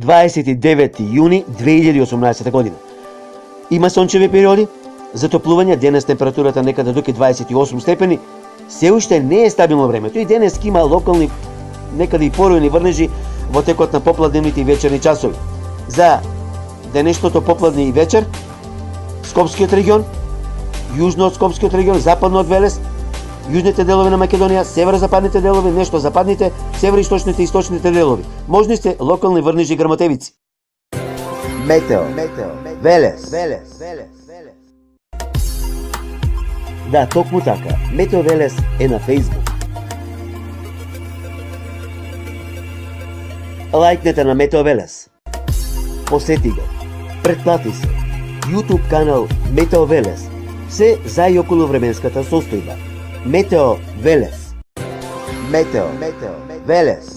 29 јуни 2018 година. Има сончеви периоди, затоплување, денес температурата некаде до 28 степени, се уште не е стабилно времето и денес има локални некаде и порујни врнежи во текот на попладневните и вечерни часови. За денешното попладне и вечер, Скопскиот регион, јужно од Скопскиот регион, западно од Велес, јужните делови на Македонија, северозападните делови, нешто западните, североисточните и источните делови. Можни сте локални врнежи и грмотевици. Метео, Велес. Да, токму така. Метео Велес е на Facebook. Лајкнете на Метео Велес. Посети го. Претплати се. YouTube канал Метео Велес. Се за и околу временската состојба. Метео Велес. Метео Велес.